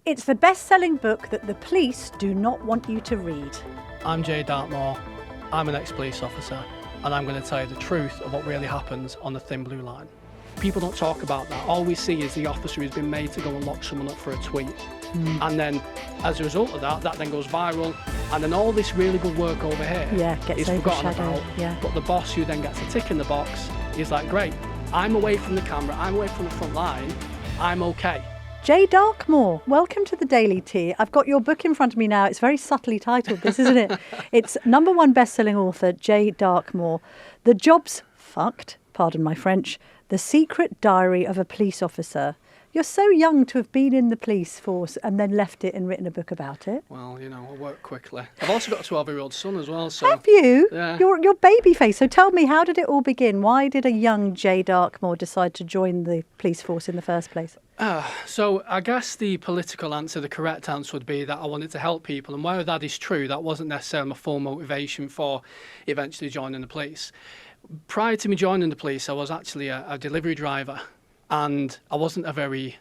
It's the best-selling book that the police do not want you to read. I'm Jay Dartmoor. I'm an ex-police officer, and I'm going to tell you the truth of what really happens on the thin blue line. People don't talk about that. All we see is the officer who's been made to go and lock someone up for a tweet. And then, as a result of that, that then goes viral, and then all this really good work over here Gets is forgotten overshadowed. about. But the boss who then gets a tick in the box is like, great, I'm away from the camera, I'm away from the front line, I'm okay. Jay Dartmoor, welcome to the Daily Tea. I've got your book in front of me now. It's very subtly titled, this, isn't it? It's #1 best-selling author, Jay Dartmoor. The Job's Fucked, pardon my French, The Secret Diary of a Police Officer. You're so young to have been in the police force and then left it and written a book about it. Well, you know, I work quickly. I've also got a 12-year-old son as well. So have you? Yeah. Your baby face. So tell me, how did it all begin? Why did a young Jay Dartmoor decide to join the police force in the first place? So I guess the political answer, the correct answer would be that I wanted to help people. And while that is true, that wasn't necessarily my full motivation for eventually joining the police. Prior to me joining the police, I was actually a delivery driver. And I wasn't a very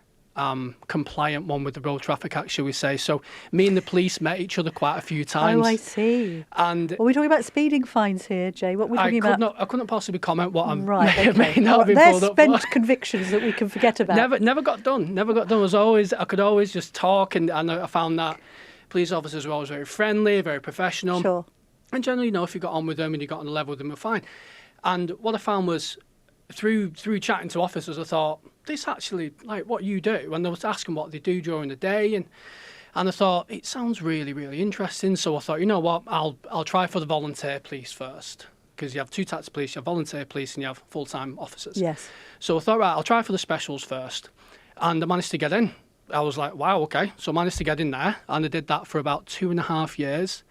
compliant one with the Road Traffic Act, shall we say. So me and the police met each other quite a few times. Oh, I see. And are we talking about speeding fines here, Jay? What are we talking about? I couldn't possibly comment what I may not have been They're pulled up spent for. convictions that we can forget about. Never got done. I could always just talk, and I found that police officers were always very friendly, very professional. Sure. And generally, if you got on with them and you got on the level with them, you're fine. And what I found was, through chatting to officers, I thought, this actually, like what you do, and I was asking what they do during the day, and I thought, it sounds really, really interesting. So I thought, you know what, I'll try for the volunteer police first, because you have two types of police: you have volunteer police and you have full-time officers. Yes. So I thought, right, I'll try for the specials first, and I managed to get in. I was like, wow, okay. So I managed to get in there, and I did that for about 2.5 years.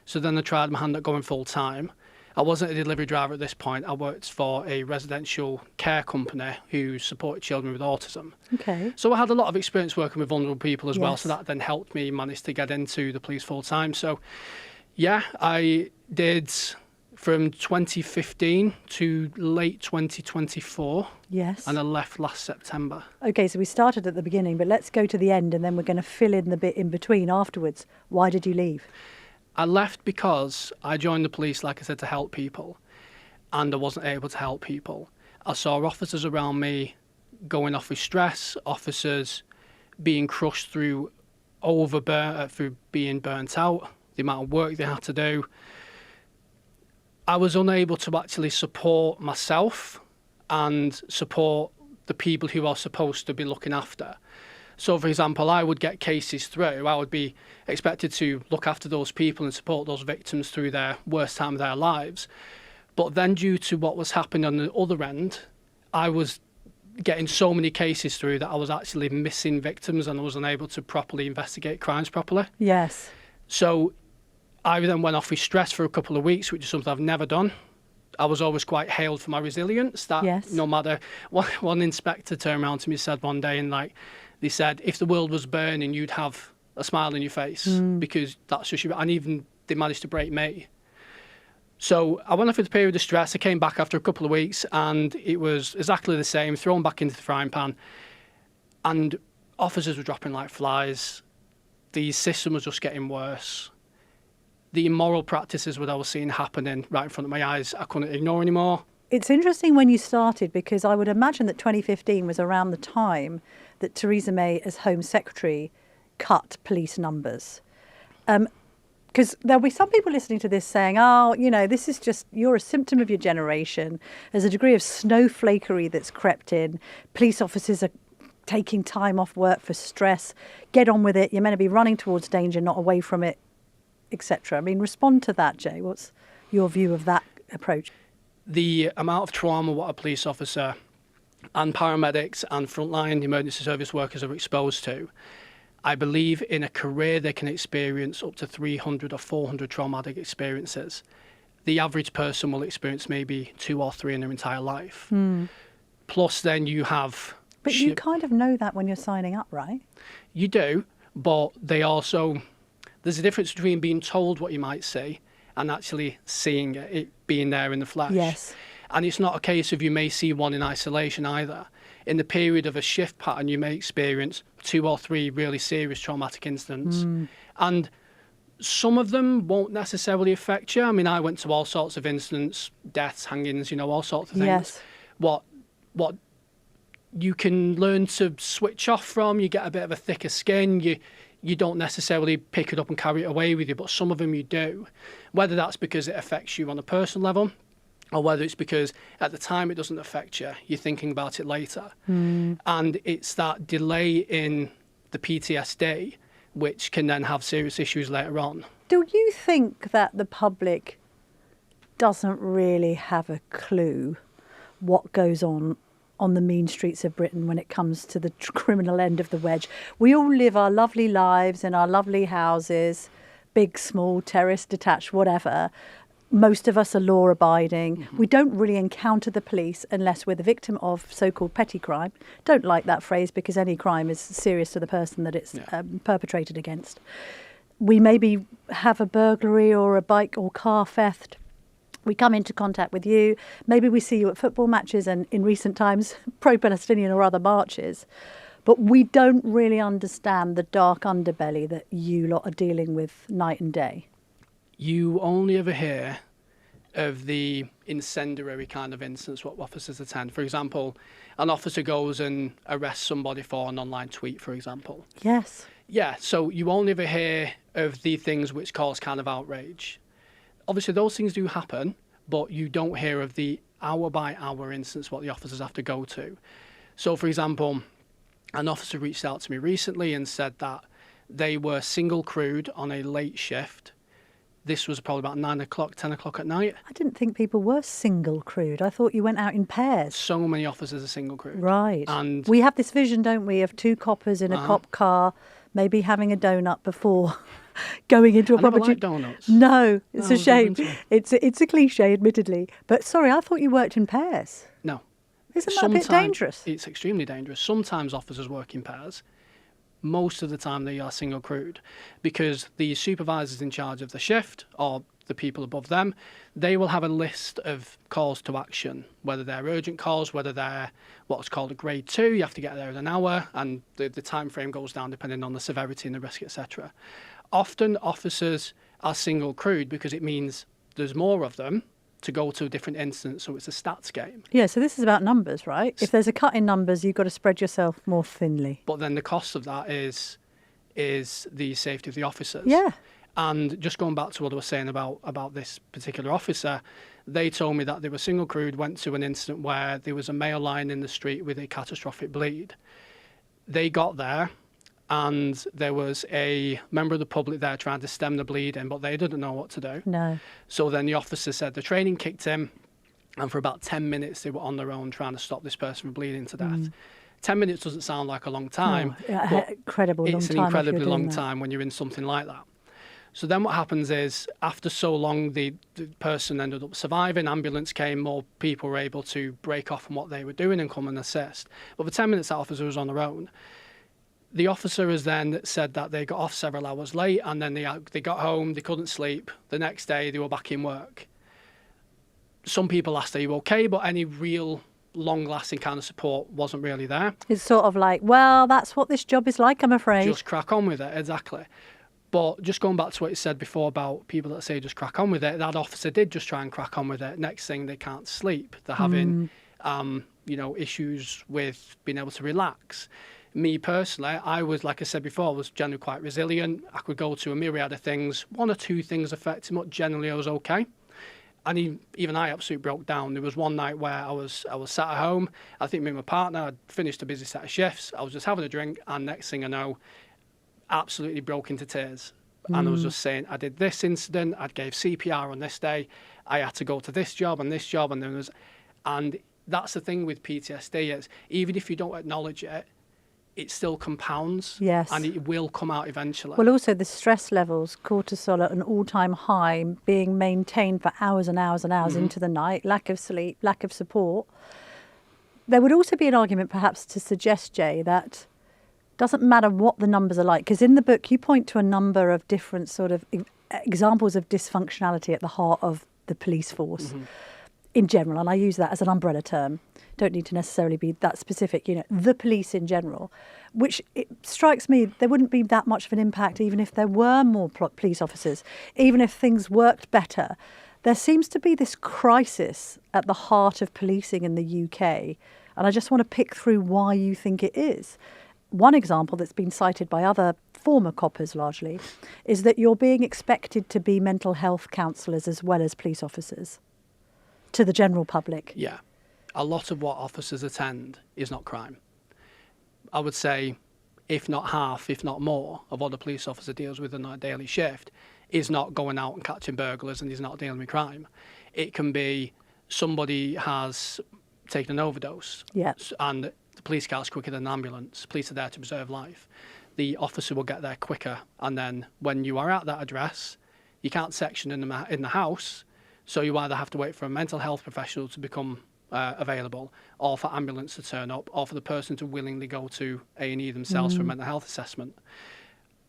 So then I tried my hand at going full-time. I wasn't a delivery driver at this point. I worked for a residential care company who supported children with autism. Okay. So I had a lot of experience working with vulnerable people as well. Yes. So that then helped me manage to get into the police full time. So yeah, I did from 2015 to late 2024. Yes. And I left last September. Okay, so we started at the beginning, but let's go to the end, and then we're going to fill in the bit in between afterwards. Why did you leave? I left because I joined the police, like I said, to help people, and I wasn't able to help people. I saw officers around me going off with stress, officers being crushed through being burnt out, the amount of work they had to do. I was unable to actually support myself and support the people who I was supposed to be looking after. So, for example, I would get cases through. I would be expected to look after those people and support those victims through their worst time of their lives. But then due to what was happening on the other end, I was getting so many cases through that I was actually missing victims, and I was unable to properly investigate crimes properly. Yes. So I then went off with stress for a couple of weeks, which is something I've never done. I was always quite hailed for my resilience. That no matter one inspector turned around to me and said one day, and they said, if the world was burning, you'd have a smile on your face because that's just and even they managed to break me. So I went off with a period of stress. I came back after a couple of weeks, and it was exactly the same, thrown back into the frying pan. And officers were dropping like flies. The system was just getting worse. The immoral practices that I was seeing happening right in front of my eyes, I couldn't ignore anymore. It's interesting when you started, because I would imagine that 2015 was around the time that Theresa May, as Home Secretary, cut police numbers. Because there'll be some people listening to this saying, oh, this is just, you're a symptom of your generation. There's a degree of snowflakery that's crept in. Police officers are taking time off work for stress. Get on with it. You're meant to be running towards danger, not away from it, etc. I mean, respond to that, Jay. What's your view of that approach? The amount of trauma what a police officer and paramedics and frontline emergency service workers are exposed to, I believe in a career they can experience up to 300 or 400 traumatic experiences. The average person will experience maybe 2 or 3 in their entire life. Plus then you have... But you kind of know that when you're signing up, right? You do, but they also... There's a difference between being told what you might see and actually seeing it being there in the flesh. Yes. And it's not a case of you may see one in isolation either. In the period of a shift pattern, you may experience 2 or 3 really serious traumatic incidents. And some of them won't necessarily affect you. I mean, I went to all sorts of incidents, deaths, hangings, all sorts of things. Yes. What you can learn to switch off from, you get a bit of a thicker skin, you don't necessarily pick it up and carry it away with you, but some of them you do. Whether that's because it affects you on a personal level, or whether it's because at the time it doesn't affect you, you're thinking about it later. And it's that delay in the PTSD which can then have serious issues later on. Do you think that the public doesn't really have a clue what goes on the mean streets of Britain when it comes to the criminal end of the wedge? We all live our lovely lives in our lovely houses, big, small, terrace, detached, whatever. Most of us are law-abiding. We don't really encounter the police unless we're the victim of so-called petty crime. Don't like that phrase because any crime is serious to the person that it's perpetrated against. We maybe have a burglary or a bike or car theft. We come into contact with you. Maybe we see you at football matches and in recent times, pro-Palestinian or other marches. But we don't really understand the dark underbelly that you lot are dealing with night and day. You only ever hear of the incendiary kind of instance what officers attend. For example, an officer goes and arrests somebody for an online tweet, for example. Yes. Yeah, so you only ever hear of the things which cause kind of outrage. Obviously, those things do happen, but you don't hear of the hour-by-hour instance what the officers have to go to. So, for example, an officer reached out to me recently and said that they were single crewed on a late shift. This was probably about 9 o'clock, 10 o'clock at night. I didn't think people were single crewed. I thought you went out in pairs. So many officers are single crewed. Right. And we have this vision, don't we, of 2 coppers in a cop car, maybe having a donut before going into a I never proper... liked donuts. No, it's No, a shame. I It's a cliche, admittedly. But sorry, I thought you worked in pairs. No. Isn't that a bit dangerous? It's extremely dangerous. Sometimes officers work in pairs. Most of the time they are single crewed because the supervisors in charge of the shift or the people above them, they will have a list of calls to action, whether they're urgent calls, whether they're what's called a grade 2, you have to get there in an hour, and the time frame goes down depending on the severity and the risk, etc. Often officers are single crewed because it means there's more of them to go to a different instance, so it's a stats game. Yeah, so this is about numbers, right? If there's a cut in numbers, you've got to spread yourself more thinly. But then the cost of that is the safety of the officers. Yeah. And just going back to what I was saying about this particular officer, they told me that they were single crewed, went to an incident where there was a male lying in the street with a catastrophic bleed. They got there and there was a member of the public there trying to stem the bleeding, but they didn't know what to do. No. So then the officer said the training kicked in, and for about 10 minutes they were on their own trying to stop this person from bleeding to death. 10 minutes doesn't sound like a long time, but it's an incredibly long time when you're in something like that. So then what happens is, after so long, the person ended up surviving, ambulance came, more people were able to break off from what they were doing and come and assist. But for 10 minutes, that officer was on their own. The officer has then said that they got off several hours late, and then they got home, they couldn't sleep. The next day, they were back in work. Some people asked, are you okay? But any real long-lasting kind of support wasn't really there. It's sort of like, well, that's what this job is like, I'm afraid. Just crack on with it, exactly. But just going back to what you said before about people that say just crack on with it, that officer did just try and crack on with it. Next thing, they can't sleep. They're having, issues with being able to relax. Me personally, I was, like I said before, was generally quite resilient. I could go to a myriad of things. 1 or 2 things affected me, but generally I was okay. And even I absolutely broke down. There was one night where I was sat at home. I think me and my partner had finished a busy set of shifts. I was just having a drink, and next thing I know, absolutely broke into tears. And I was just saying, I did this incident, I gave CPR on this day, I had to go to this job and this job, and that's the thing with PTSD, is even if you don't acknowledge it, it still compounds. Yes. And it will come out eventually. Well, also the stress levels, cortisol at an all-time high, being maintained for hours and hours and hours into the night, lack of sleep, lack of support. There would also be an argument perhaps to suggest, Jay, that doesn't matter what the numbers are like, because in the book you point to a number of different sort of examples of dysfunctionality at the heart of the police force. in general, and I use that as an umbrella term, don't need to necessarily be that specific, the police in general, which it strikes me there wouldn't be that much of an impact even if there were more police officers, even if things worked better. There seems to be this crisis at the heart of policing in the UK, and I just want to pick through why you think it is. One example that's been cited by other former coppers largely is that you're being expected to be mental health counsellors as well as police officers to the general public. Yeah. A lot of what officers attend is not crime. I would say if not half, if not more, of what a police officer deals with in a daily shift is not going out and catching burglars and is not dealing with crime. It can be somebody has taken an overdose and the police car's quicker than an ambulance. Police are there to preserve life. The officer will get there quicker, and then when you are at that address, you can't section in the house, so you either have to wait for a mental health professional to become available, or for ambulance to turn up, or for the person to willingly go to A&E themselves for a mental health assessment.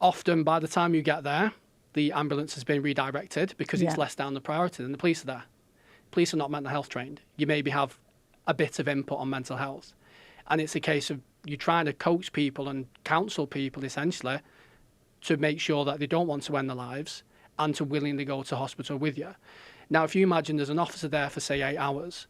Often, by the time you get there, the ambulance has been redirected because it's less down the priority than the police are there. Police are not mental health trained. You maybe have a bit of input on mental health. And it's a case of you trying to coach people and counsel people, essentially, to make sure that they don't want to end their lives and to willingly go to hospital with you. Now, if you imagine there's an officer there for, say, 8 hours,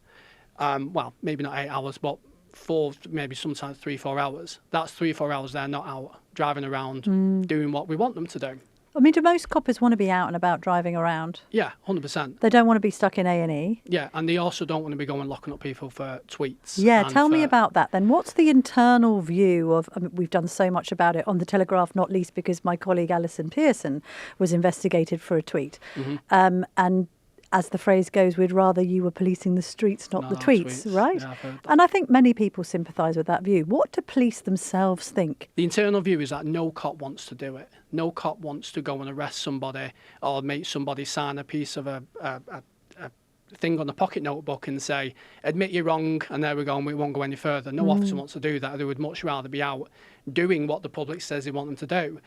well, maybe not 8 hours, but 4, maybe sometimes 3-4 hours. That's 3-4 hours they're not out driving around doing what we want them to do. I mean, do most coppers want to be out and about driving around? Yeah, 100%. They don't want to be stuck in A&E? Yeah, and they also don't want to be going locking up people for tweets. Yeah, tell me about that then. What's the internal view of, I mean, we've done so much about it on The Telegraph, not least because my colleague Alison Pearson was investigated for a tweet. And as the phrase goes, we'd rather you were policing the streets, not the tweets, right? Yeah, I've heard that. And I think many people sympathise with that view. What do police themselves think? The internal view is that no cop wants to do it. No cop wants to go and arrest somebody or make somebody sign a piece of a thing on a pocket notebook and say, admit you're wrong, and there we go, and we won't go any further. No officer wants to do that. They would much rather be out doing what the public says they want them to do.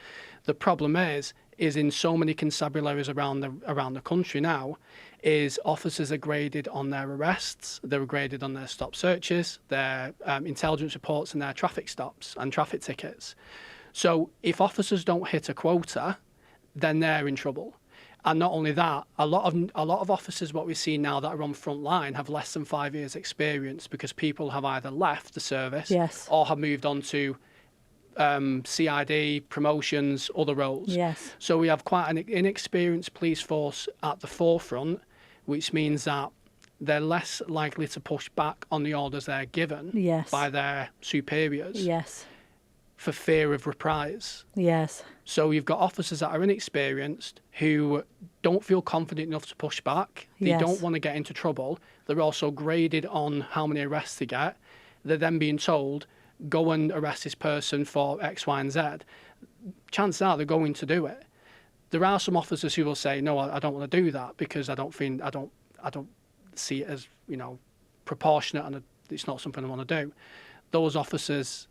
The problem is in so many constabularies around the country now, is officers are graded on their arrests, they're graded on their stop searches, their intelligence reports and their traffic stops and traffic tickets. So if officers don't hit a quota, then they're in trouble. And not only that, a lot of officers, what we see now that are on front line, have less than 5 years experience because people have either left the service or have moved on to CID, promotions, other roles. Yes. So we have quite an inexperienced police force at the forefront, which means that they're less likely to push back on the orders they're given by their superiors for fear of reprise. Yes. So you've got officers that are inexperienced who don't feel confident enough to push back. They don't want to get into trouble. They're also graded on how many arrests they get. They're then being told, go and arrest this person for X, Y, and Z. Chances are they're going to do it. There are some officers who will say, no, I don't want to do that because I don't see it as, proportionate and it's not something I want to do. Those officers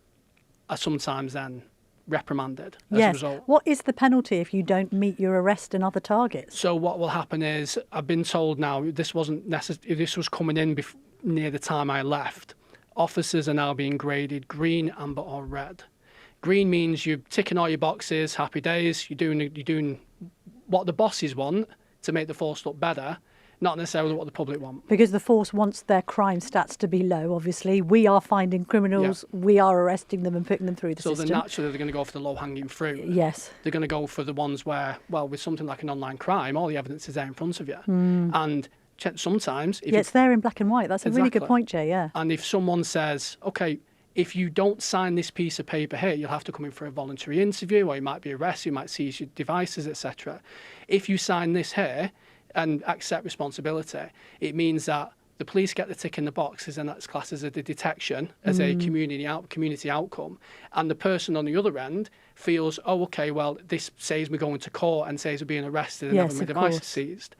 are sometimes then reprimanded as a result. What is the penalty if you don't meet your arrest and other targets? So what will happen is, I've been told now, this wasn't necessary, this was coming in near the time I left. Officers are now being graded green, amber or red. Green means you're ticking all your boxes, happy days, you're doing what the bosses want to make the force look better, not necessarily what the public want. Because the force wants their crime stats to be low, obviously. We are finding criminals, we are arresting them and putting them through the system. So naturally they're going to go for the low-hanging fruit. Yes. They're going to go for the ones where, well, with something like an online crime, all the evidence is there in front of you. And sometimes... it's there in black and white. That's a really good point, Jay, And if someone says, OK, if you don't sign this piece of paper here, you'll have to come in for a voluntary interview, or you might be arrested, you might seize your devices, etc. If you sign this here and accept responsibility, it means that the police get the tick in the boxes, and that's classed as a detection, as a community outcome. And the person on the other end feels, oh, OK, well, this saves me going to court and saves me being arrested and having my devices seized.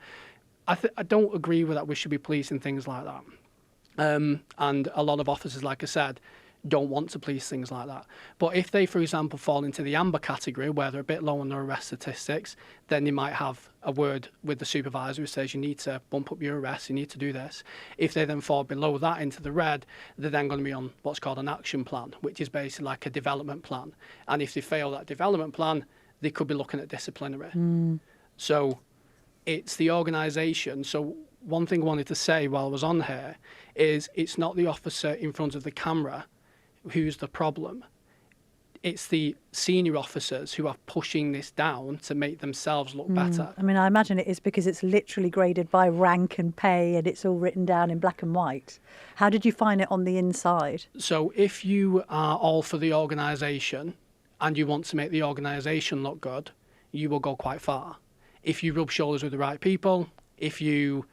I don't agree with that. We should be policing things like that. And a lot of officers, like I said, don't want to police things like that. But if they, for example, fall into the amber category where they're a bit low on their arrest statistics, then they might have a word with the supervisor who says you need to bump up your arrests, you need to do this. If they then fall below that into the red, they're then going to be on what's called an action plan, which is basically like a development plan. And if they fail that development plan, they could be looking at disciplinary. So it's the organisation. So one thing I wanted to say while I was on here is it's not the officer in front of the camera who's the problem. It's the senior officers who are pushing this down to make themselves look better. I mean, I imagine it is because it's literally graded by rank and pay and it's all written down in black and white. How did you find it on the inside? So if you are all for the organisation and you want to make the organisation look good, you will go quite far. If you rub shoulders with the right people, if you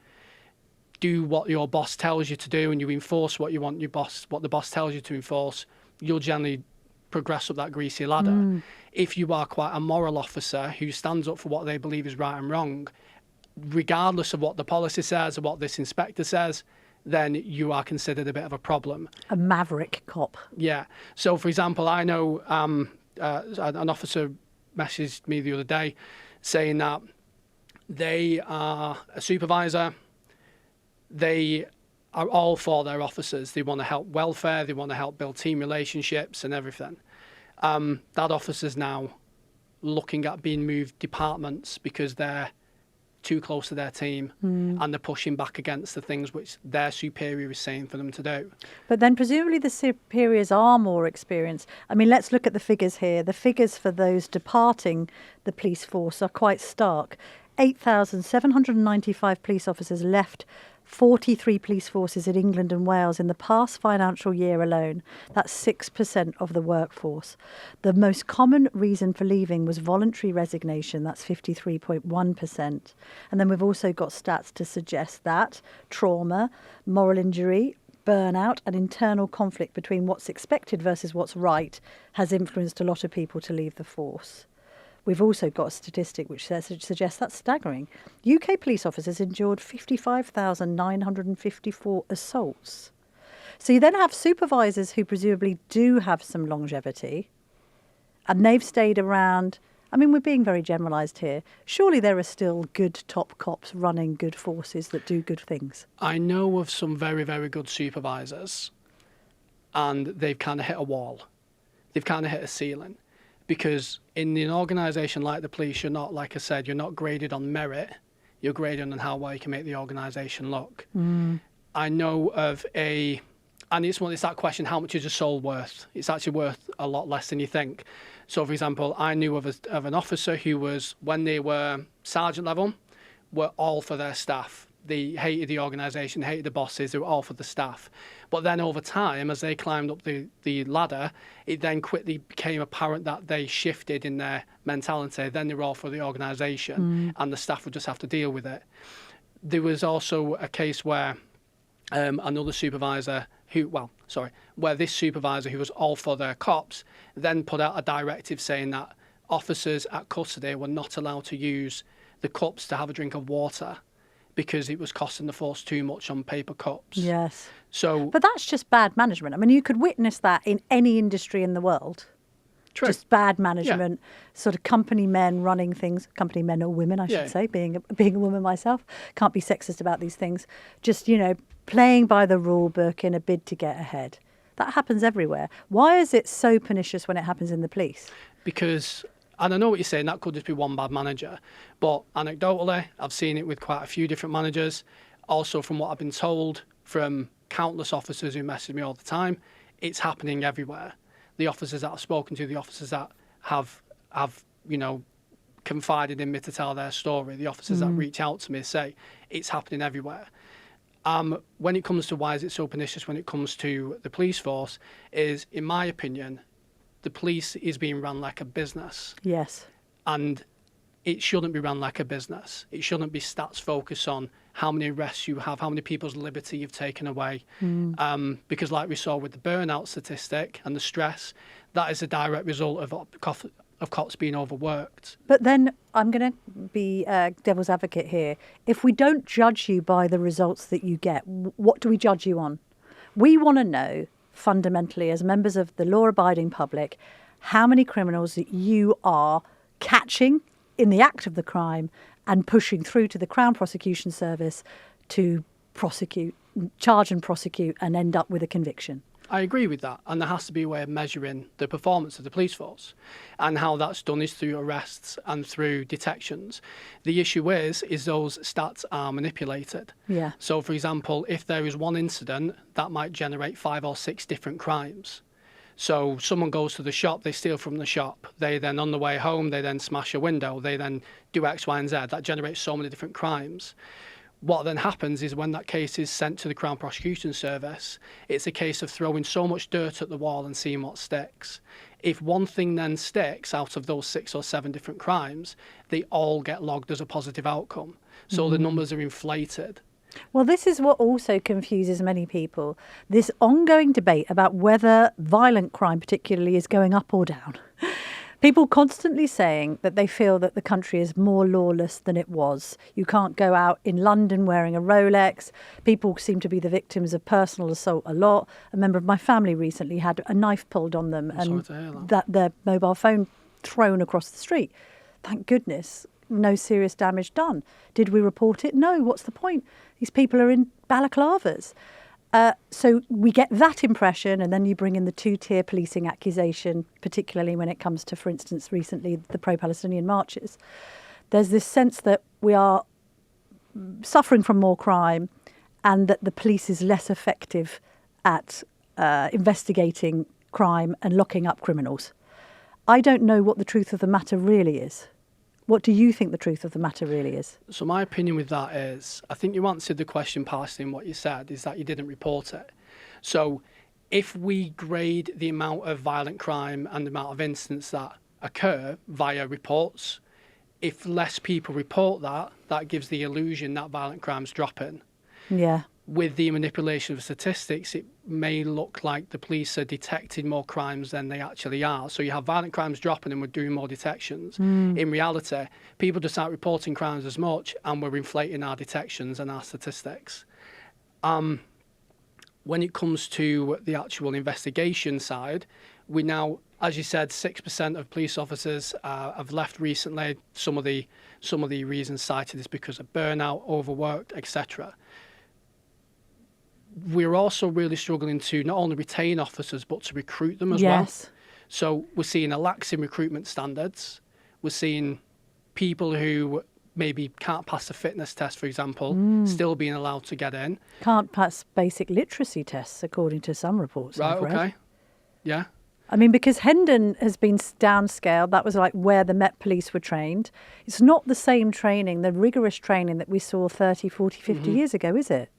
do what your boss tells you to do and you enforce what the boss tells you to enforce, you'll generally progress up that greasy ladder. If you are quite a moral officer who stands up for what they believe is right and wrong, regardless of what the policy says or what this inspector says, then you are considered a bit of a problem. A maverick cop. Yeah. So, for example, I know an officer messaged me the other day saying that they are a supervisor. They are all for their officers. They want to help welfare. They want to help build team relationships and everything. That officer's now looking at being moved departments because they're too close to their team and they're pushing back against the things which their superior is saying for them to do. But then presumably the superiors are more experienced. I mean, let's look at the figures here. The figures for those departing the police force are quite stark. 8,795 police officers left 43 police forces in England and Wales in the past financial year alone. That's 6% of the workforce. The most common reason for leaving was voluntary resignation. That's 53.1%. And then we've also got stats to suggest that trauma, moral injury, burnout and internal conflict between what's expected versus what's right has influenced a lot of people to leave the force. We've also got a statistic which suggests that's staggering. UK police officers endured 55,954 assaults. So you then have supervisors who presumably do have some longevity and they've stayed around. I mean, we're being very generalised here. Surely there are still good top cops running good forces that do good things. I know of some very, very good supervisors and they've kind of hit a wall. They've kind of hit a ceiling. Because in an organisation like the police, you're not, like I said, you're not graded on merit. You're graded on how well you can make the organisation look. I know of and it's that question, how much is a soul worth? It's actually worth a lot less than you think. So, for example, I knew of an officer who was, when they were sergeant level, were all for their staff. They hated the organisation, hated the bosses, they were all for the staff. But then over time, as they climbed up the ladder, it then quickly became apparent that they shifted in their mentality. Then they were all for the organisation and the staff would just have to deal with it. There was also a case where another supervisor where this supervisor who was all for their cops then put out a directive saying that officers at custody were not allowed to use the cups to have a drink of water, because it was costing the force too much on paper cups. Yes. So, but that's just bad management. I mean, you could witness that in any industry in the world. True. Just bad management, sort of company men running things, company men or women, I should say, being a woman myself, can't be sexist about these things. Just, playing by the rule book in a bid to get ahead. That happens everywhere. Why is it so pernicious when it happens in the police? Because, and I know what you're saying, that could just be one bad manager. But anecdotally, I've seen it with quite a few different managers. Also, from what I've been told from countless officers who message me all the time, it's happening everywhere. The officers that I've spoken to, the officers that have confided in me to tell their story, the officers that reach out to me say it's happening everywhere. When it comes to why is it so pernicious when it comes to the police force, is, in my opinion, the police is being run like a business. Yes. And it shouldn't be run like a business. It shouldn't be stats focused on how many arrests you have, how many people's liberty you've taken away. Because like we saw with the burnout statistic and the stress, that is a direct result of cops being overworked. But then I'm going to be devil's advocate here. If we don't judge you by the results that you get, what do we judge you on? We want to know fundamentally, as members of the law-abiding public, how many criminals that you are catching in the act of the crime and pushing through to the Crown Prosecution Service to prosecute, charge and prosecute, and end up with a conviction. I agree with that, and there has to be a way of measuring the performance of the police force, and how that's done is through arrests and through detections. The issue is those stats are manipulated. Yeah. So, for example, if there is one incident, that might generate 5 or 6 different crimes. So someone goes to the shop, they steal from the shop, they then on the way home, they then smash a window, they then do X, Y, and Z. That generates so many different crimes. What then happens is when that case is sent to the Crown Prosecution Service, it's a case of throwing so much dirt at the wall and seeing what sticks. If one thing then sticks out of those 6 or 7 different crimes, they all get logged as a positive outcome. So the numbers are inflated. Well, this is what also confuses many people. This ongoing debate about whether violent crime particularly is going up or down. People constantly saying that they feel that the country is more lawless than it was. You can't go out in London wearing a Rolex. People seem to be the victims of personal assault a lot. A member of my family recently had a knife pulled on them and that their mobile phone thrown across the street. Thank goodness, no serious damage done. Did we report it? No. What's the point? These people are in balaclavas. So we get that impression, and then you bring in the 2-tier policing accusation, particularly when it comes to, for instance, recently the pro-Palestinian marches. There's this sense that we are suffering from more crime and that the police is less effective at investigating crime and locking up criminals. I don't know what the truth of the matter really is. What do you think the truth of the matter really is? So my opinion with that is, I think you answered the question partially in what you said, is that you didn't report it. So if we grade the amount of violent crime and the amount of incidents that occur via reports, if less people report that, that gives the illusion that violent crime's dropping. Yeah. With the manipulation of statistics, it may look like the police are detecting more crimes than they actually are. So you have violent crimes dropping and we're doing more detections. In reality, people just aren't reporting crimes as much and we're inflating our detections and our statistics. When it comes to the actual investigation side, we now, as you said, 6% of police officers have left recently. Some of the reasons cited is because of burnout, overworked, etc. We're also really struggling to not only retain officers, but to recruit them as well. So we're seeing a lax in recruitment standards. We're seeing people who maybe can't pass the fitness test, for example, still being allowed to get in. Can't pass basic literacy tests, according to some reports I've read. Okay. Yeah. I mean, because Hendon has been downscaled. That was like where the Met Police were trained. It's not the same training, the rigorous training that we saw 30, 40, 50 years ago, is it?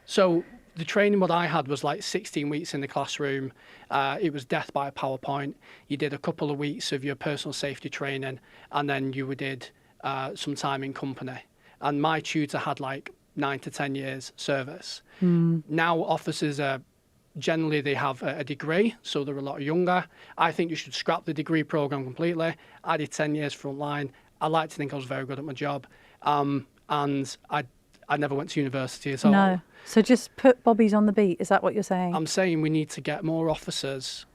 So the training what I had was like 16 weeks in the classroom. It was death by PowerPoint. You did a couple of weeks of your personal safety training, and then you did some time in company. And my tutor had like 9 to 10 years service. Now officers are generally they have a degree, so they're a lot younger. I think you should scrap the degree program completely. I did 10 years frontline. I like to think I was very good at my job, and I never went to university at all. No. So just put bobbies on the beat. Is that what you're saying? I'm saying we need to get more officers,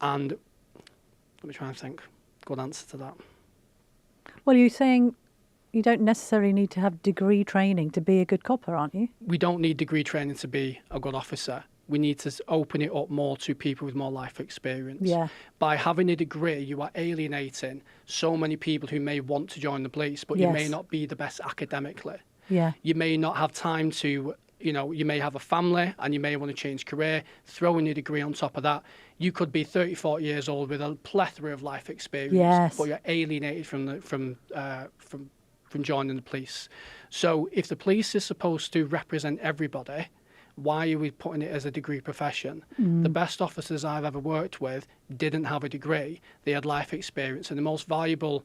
and let me try and think. Good answer to that. Well, you're saying you don't necessarily need to have degree training to be a good copper, aren't you? We don't need degree training to be a good officer. We need to open it up more to people with more life experience. Yeah. By having a degree, you are alienating so many people who may want to join the police, but you may not be the best academically. Yeah. You may not have time to, you may have a family and you may want to change career. Throwing your degree on top of that, you could be 30, 40 years old with a plethora of life experience, but you're alienated from joining the police. So if the police is supposed to represent everybody, why are we putting it as a degree profession? The best officers I've ever worked with didn't have a degree. They had life experience, and the most valuable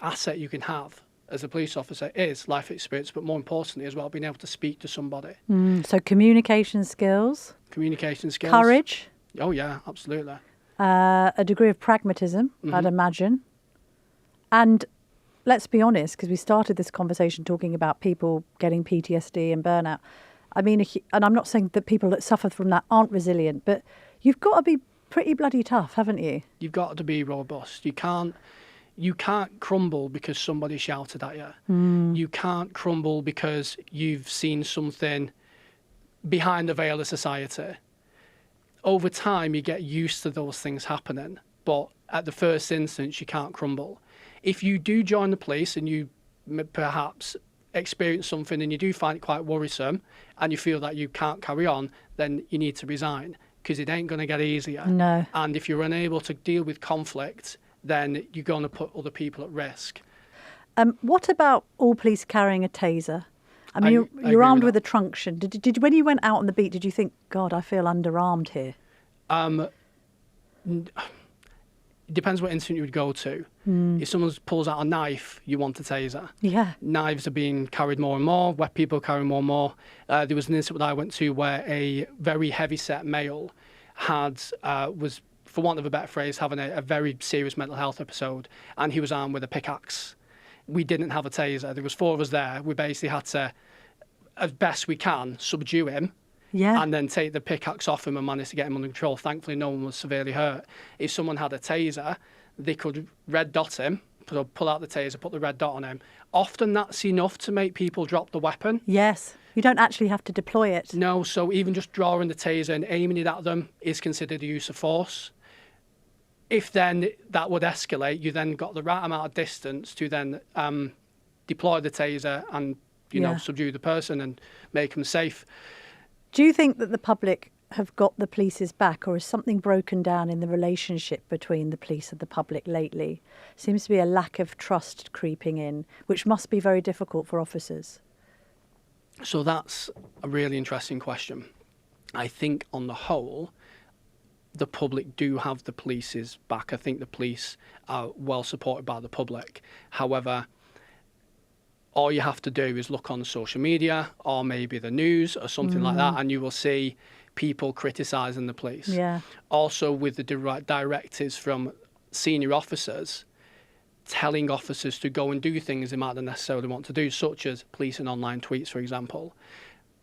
asset you can have as a police officer is life experience, but more importantly as well, being able to speak to somebody. So communication skills. Courage. Oh yeah, absolutely. A degree of pragmatism, I'd imagine. And let's be honest, because we started this conversation talking about people getting PTSD and burnout. I mean, and I'm not saying that people that suffer from that aren't resilient, but you've got to be pretty bloody tough, haven't you? You've got to be robust. You can't crumble because somebody shouted at you. You can't crumble because you've seen something behind the veil of society. Over time, you get used to those things happening, but at the first instance, you can't crumble. If you do join the police and you perhaps experience something and you do find it quite worrisome and you feel that you can't carry on, then you need to resign, because it ain't going to get easier. No. And if you're unable to deal with conflict, then you're going to put other people at risk. What about all police carrying a taser? I mean, you're armed with a truncheon. Did when you went out on the beat, did you think, God, I feel underarmed here? It depends what incident you would go to. If someone pulls out a knife, you want a taser. Yeah. Knives are being carried more and more, where people are carrying more and more. There was an incident that I went to where a very heavy-set male was, for want of a better phrase, having a very serious mental health episode, and he was armed with a pickaxe. We didn't have a taser. There was 4 of us there. We basically had to, as best we can, subdue him. Yeah. And then take the pickaxe off him and manage to get him under control. Thankfully, no one was severely hurt. If someone had a taser, they could red dot him, pull out the taser, put the red dot on him. Often that's enough to make people drop the weapon. Yes. You don't actually have to deploy it. No, so even just drawing the taser and aiming it at them is considered a use of force. If then that would escalate, you then got the right amount of distance to then deploy the taser and, you know, subdue the person and make them safe. Do you think that the public have got the police's back, or is something broken down in the relationship between the police and the public lately? Seems to be a lack of trust creeping in, which must be very difficult for officers. So that's a really interesting question. I think on the whole, the public do have the police's back. I think the police are well supported by the public. However, all you have to do is look on social media or maybe the news or something like that, and you will see people criticising the police. Yeah. Also with the directives from senior officers telling officers to go and do things they might not necessarily want to do, such as policing online tweets, for example.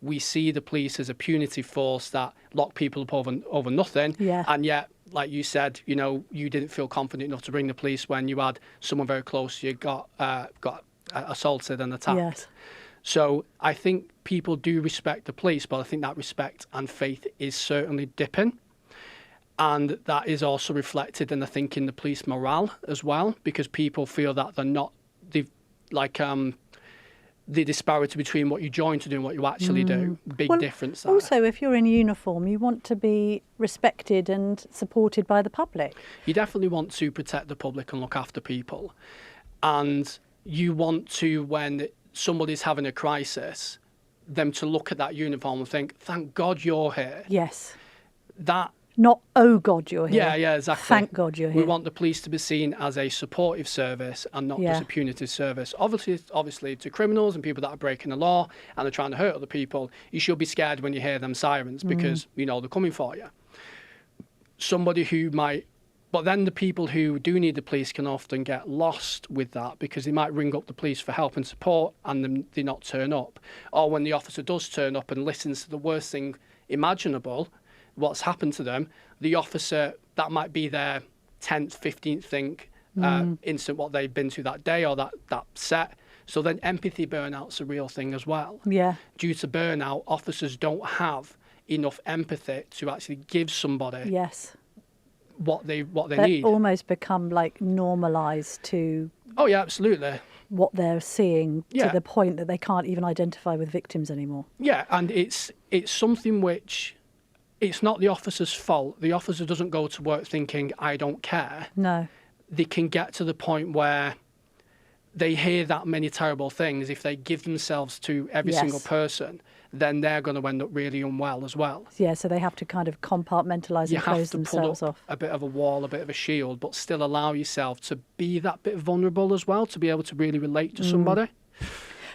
We see the police as a punitive force that lock people up over nothing. Yeah. And yet, like you said, you know, you didn't feel confident enough to bring the police when you had someone very close to you got assaulted and attacked. Yes. So I think people do respect the police, but I think that respect and faith is certainly dipping. And that is also reflected in, I think, in the police morale as well, because people feel that they're not, the disparity between what you join to do and what you actually do, big difference there. Also, if you're in uniform, you want to be respected and supported by the public. You definitely want to protect the public and look after people. And you want to, when somebody's having a crisis, them to look at that uniform and think, thank God you're here. Yes. That. Not, oh God, you're here. Yeah, exactly. Thank God you're here. We want the police to be seen as a supportive service and not just a punitive service. Obviously, to criminals and people that are breaking the law and are trying to hurt other people, you should be scared when you hear them sirens because, you know, they're coming for you. Somebody who might... But then the people who do need the police can often get lost with that because they might ring up the police for help and support and then they not turn up. Or when the officer does turn up and listens to the worst thing imaginable, what's happened to them, the officer, that might be their 10th, 15th thing, instant what they've been to that day or that set. So then empathy burnout's a real thing as well. Yeah. Due to burnout, officers don't have enough empathy to actually give somebody what they need. Almost become like normalised to... Oh, yeah, absolutely. What they're seeing to the point that they can't even identify with victims anymore. Yeah, and it's something which... It's not the officer's fault. The officer doesn't go to work thinking, I don't care. No. They can get to the point where they hear that many terrible things. If they give themselves to every single person, then they're going to end up really unwell as well. Yeah, so they have to kind of compartmentalise and close themselves off. A bit of a wall, a bit of a shield, but still allow yourself to be that bit vulnerable as well, to be able to really relate to somebody.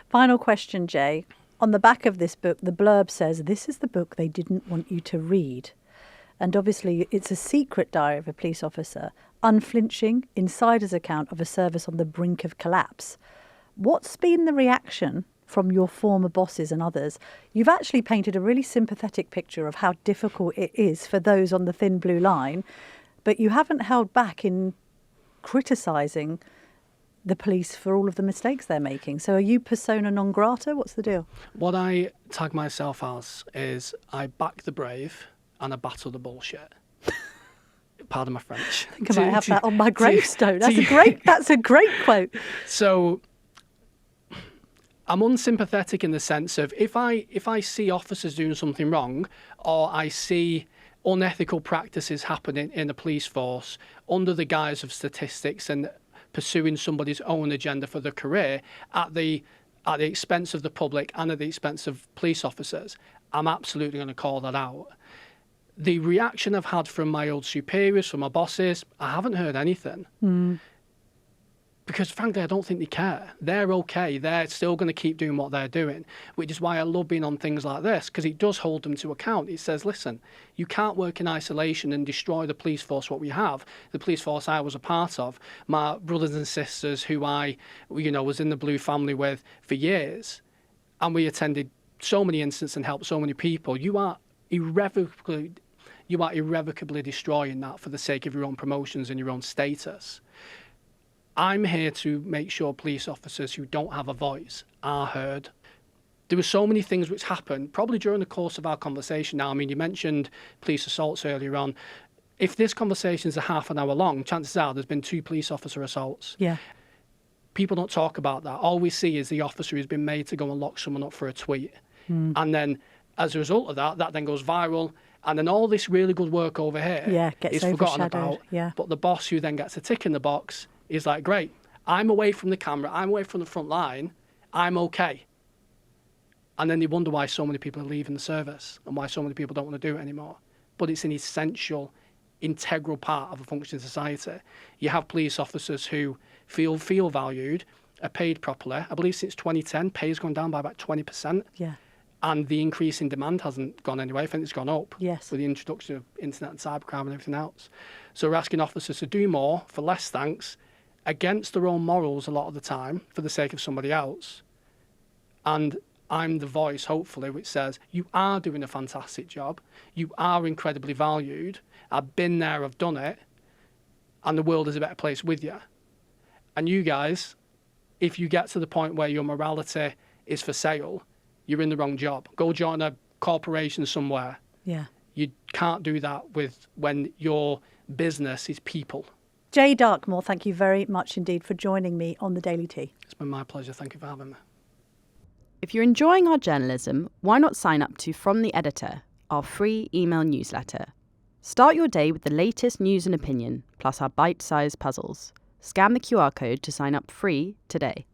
Final question, Jay. On the back of this book, the blurb says, this is the book they didn't want you to read. And obviously, it's a secret diary of a police officer, unflinching, insider's account of a service on the brink of collapse. What's been the reaction from your former bosses and others, you've actually painted a really sympathetic picture of how difficult it is for those on the thin blue line, but you haven't held back in criticising the police for all of the mistakes they're making. So are you persona non grata? What's the deal? What I tag myself as is I back the brave and I battle the bullshit. Pardon my French. I think I might have that on my gravestone. That's a great quote. So I'm unsympathetic in the sense of if I see officers doing something wrong, or I see unethical practices happening in the police force under the guise of statistics and pursuing somebody's own agenda for their career at the expense of the public and at the expense of police officers, I'm absolutely going to call that out. The reaction I've had from my old superiors, from my bosses, I haven't heard anything. Because frankly, I don't think they care. They're okay. They're still going to keep doing what they're doing, which is why I love being on things like this, because it does hold them to account. It says, listen, you can't work in isolation and destroy the police force, what we have. The police force I was a part of, my brothers and sisters who I, was in the Blue family with for years, and we attended so many incidents and helped so many people. You are irrevocably destroying that for the sake of your own promotions and your own status. I'm here to make sure police officers who don't have a voice are heard. There were so many things which happened, probably during the course of our conversation now. I mean, you mentioned police assaults earlier on. If this conversation is a half an hour long, chances are there's been 2 police officer assaults. Yeah. People don't talk about that. All we see is the officer who's been made to go and lock someone up for a tweet. And then as a result of that then goes viral. And then all this really good work over here gets is forgotten overshadowed. about. But the boss who then gets a tick in the box is like, great, I'm away from the camera, I'm away from the front line, I'm okay. And then they wonder why so many people are leaving the service and why so many people don't want to do it anymore. But it's an essential, integral part of a functioning society. You have police officers who feel valued, are paid properly. I believe since 2010, pay has gone down by about 20%. Yeah. And the increase in demand hasn't gone anywhere. I think it's gone up Yes. with the introduction of internet and cybercrime and everything else. So we're asking officers to do more for less thanks, against their own morals a lot of the time, for the sake of somebody else. And I'm the voice, hopefully, which says, you are doing a fantastic job. You are incredibly valued. I've been there, I've done it. And the world is a better place with you. And you guys, if you get to the point where your morality is for sale, you're in the wrong job. Go join a corporation somewhere. Yeah. You can't do that when your business is people. Jay Darkmore, thank you very much indeed for joining me on the Daily Tea. It's been my pleasure. Thank you for having me. If you're enjoying our journalism, why not sign up to From the Editor, our free email newsletter? Start your day with the latest news and opinion, plus our bite-sized puzzles. Scan the QR code to sign up free today.